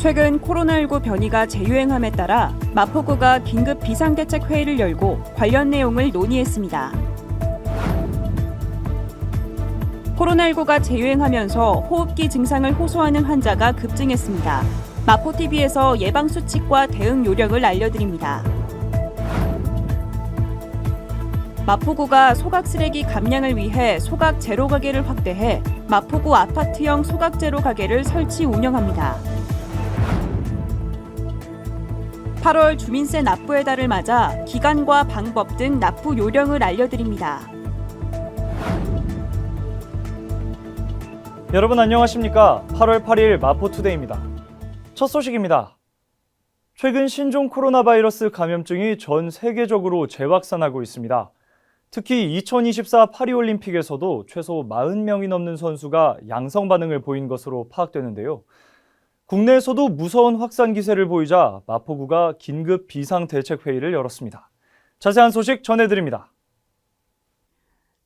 최근 코로나19 변이가 재유행함에 따라 마포구가 긴급 비상대책회의를 열고 관련 내용을 논의했습니다. 코로나19가 재유행하면서 호흡기 증상을 호소하는 환자가 급증했습니다. 마포TV에서 예방수칙과 대응 요령을 알려드립니다. 마포구가 소각쓰레기 감량을 위해 소각 제로 가게를 확대해 마포구 아파트형 소각 제로 가게를 설치 운영합니다. 8월 주민세 납부의 달을 맞아 기간과 방법 등 납부 요령을 알려드립니다. 여러분 안녕하십니까? 8월 8일 마포투데이입니다. 첫 소식입니다. 최근 신종 코로나 바이러스 감염증이 전 세계적으로 재확산하고 있습니다. 특히 2024 파리올림픽에서도 최소 40명이 넘는 선수가 양성 반응을 보인 것으로 파악되는데요. 국내에서도 무서운 확산 기세를 보이자 마포구가 긴급 비상대책회의를 열었습니다. 자세한 소식 전해드립니다.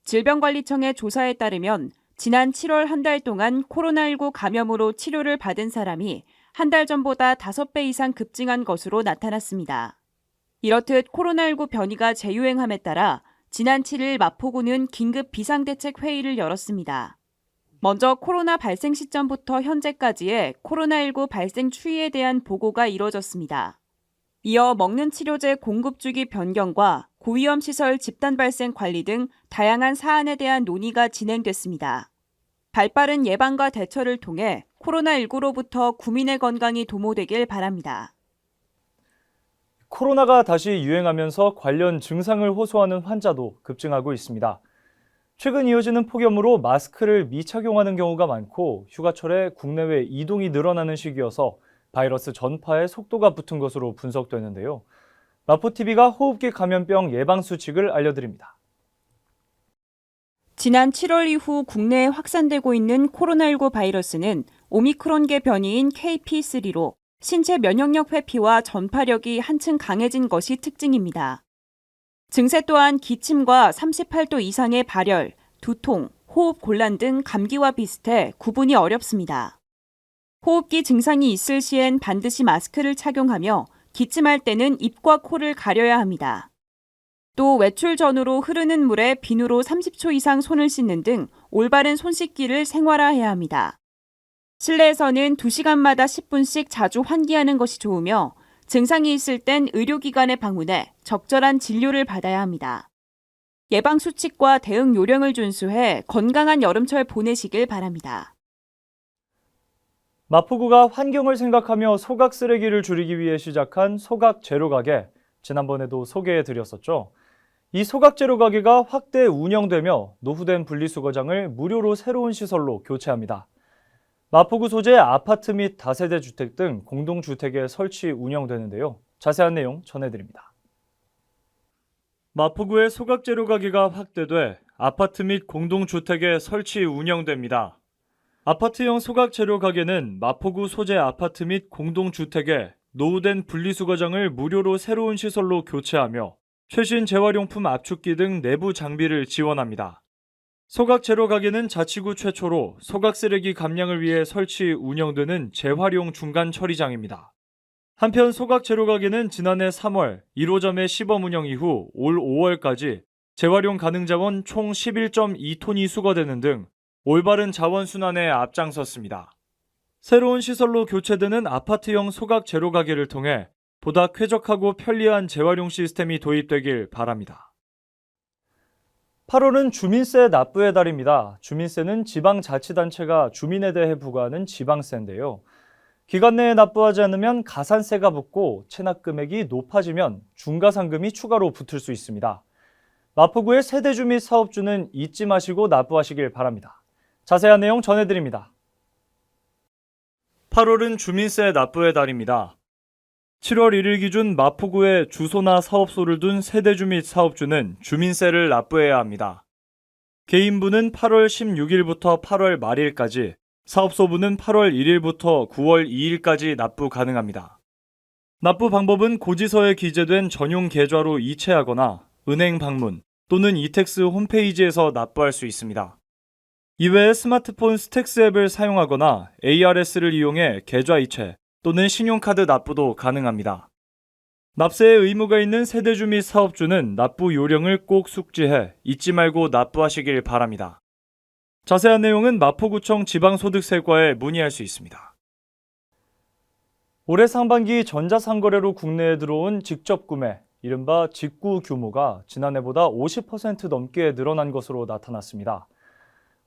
질병관리청의 조사에 따르면 지난 7월 한 달 동안 코로나19 감염으로 치료를 받은 사람이 한 달 전보다 5배 이상 급증한 것으로 나타났습니다. 이렇듯 코로나19 변이가 재유행함에 따라 지난 7일 마포구는 긴급 비상대책회의를 열었습니다. 먼저 코로나 발생 시점부터 현재까지의 코로나19 발생 추이에 대한 보고가 이뤄졌습니다. 이어 먹는 치료제 공급 주기 변경과 고위험 시설 집단 발생 관리 등 다양한 사안에 대한 논의가 진행됐습니다. 발빠른 예방과 대처를 통해 코로나19로부터 국민의 건강이 도모되길 바랍니다. 코로나가 다시 유행하면서 관련 증상을 호소하는 환자도 급증하고 있습니다. 최근 이어지는 폭염으로 마스크를 미착용하는 경우가 많고 휴가철에 국내외 이동이 늘어나는 시기여서 바이러스 전파에 속도가 붙은 것으로 분석되는데요. 마포TV가 호흡기 감염병 예방 수칙을 알려드립니다. 지난 7월 이후 국내에 확산되고 있는 코로나19 바이러스는 오미크론계 변이인 KP3로 신체 면역력 회피와 전파력이 한층 강해진 것이 특징입니다. 증세 또한 기침과 38도 이상의 발열, 두통, 호흡 곤란 등 감기와 비슷해 구분이 어렵습니다. 호흡기 증상이 있을 시엔 반드시 마스크를 착용하며 기침할 때는 입과 코를 가려야 합니다. 또 외출 전후로 흐르는 물에 비누로 30초 이상 손을 씻는 등 올바른 손 씻기를 생활화해야 합니다. 실내에서는 2시간마다 10분씩 자주 환기하는 것이 좋으며 증상이 있을 땐 의료기관에 방문해 적절한 진료를 받아야 합니다. 예방수칙과 대응 요령을 준수해 건강한 여름철 보내시길 바랍니다. 마포구가 환경을 생각하며 소각 쓰레기를 줄이기 위해 시작한 소각 제로 가게, 지난번에도 소개해드렸었죠. 이 소각 제로 가게가 확대 운영되며 노후된 분리수거장을 무료로 새로운 시설로 교체합니다. 마포구 소재 아파트 및 다세대 주택 등 공동주택에 설치 운영되는데요. 자세한 내용 전해드립니다. 마포구의 소각재료 가게가 확대돼 아파트 및 공동주택에 설치 운영됩니다. 아파트형 소각재료 가게는 마포구 소재 아파트 및 공동주택에 노후된 분리수거장을 무료로 새로운 시설로 교체하며 최신 재활용품 압축기 등 내부 장비를 지원합니다. 소각 제로 가게는 자치구 최초로 소각 쓰레기 감량을 위해 설치 운영되는 재활용 중간 처리장입니다. 한편 소각 제로 가게는 지난해 3월 1호점의 시범 운영 이후 올 5월까지 재활용 가능 자원 총 11.2톤이 수거되는 등 올바른 자원 순환에 앞장섰습니다. 새로운 시설로 교체되는 아파트형 소각 제로 가게를 통해 보다 쾌적하고 편리한 재활용 시스템이 도입되길 바랍니다. 8월은 주민세 납부의 달입니다. 주민세는 지방자치단체가 주민에 대해 부과하는 지방세인데요. 기간 내에 납부하지 않으면 가산세가 붙고 체납 금액이 높아지면 중과상금이 추가로 붙을 수 있습니다. 마포구의 세대주 및 사업주는 잊지 마시고 납부하시길 바랍니다. 자세한 내용 전해드립니다. 8월은 주민세 납부의 달입니다. 7월 1일 기준 마포구에 주소나 사업소를 둔 세대주 및 사업주는 주민세를 납부해야 합니다. 개인부는 8월 16일부터 8월 말일까지, 사업소부는 8월 1일부터 9월 2일까지 납부 가능합니다. 납부 방법은 고지서에 기재된 전용 계좌로 이체하거나 은행 방문 또는 이텍스 홈페이지에서 납부할 수 있습니다. 이외에 스마트폰 스택스 앱을 사용하거나 ARS를 이용해 계좌 이체 또는 신용카드 납부도 가능합니다. 납세의 의무가 있는 세대주 및 사업주는 납부 요령을 꼭 숙지해 잊지 말고 납부하시길 바랍니다. 자세한 내용은 마포구청 지방소득세과에 문의할 수 있습니다. 올해 상반기 전자상거래로 국내에 들어온 직접 구매, 이른바 직구 규모가 지난해보다 50% 넘게 늘어난 것으로 나타났습니다.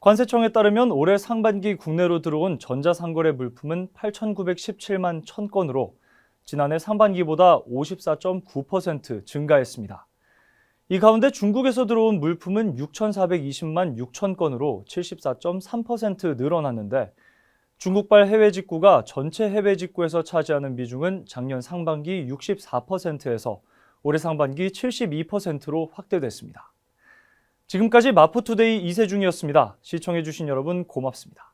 관세청에 따르면 올해 상반기 국내로 들어온 전자상거래 물품은 8,917만 1,000건으로 지난해 상반기보다 54.9% 증가했습니다. 이 가운데 중국에서 들어온 물품은 6,420만 6천 건으로 74.3% 늘어났는데 중국발 해외 직구가 전체 해외 직구에서 차지하는 비중은 작년 상반기 64%에서 올해 상반기 72%로 확대됐습니다. 지금까지 마포투데이 이세중이었습니다. 시청해주신 여러분 고맙습니다.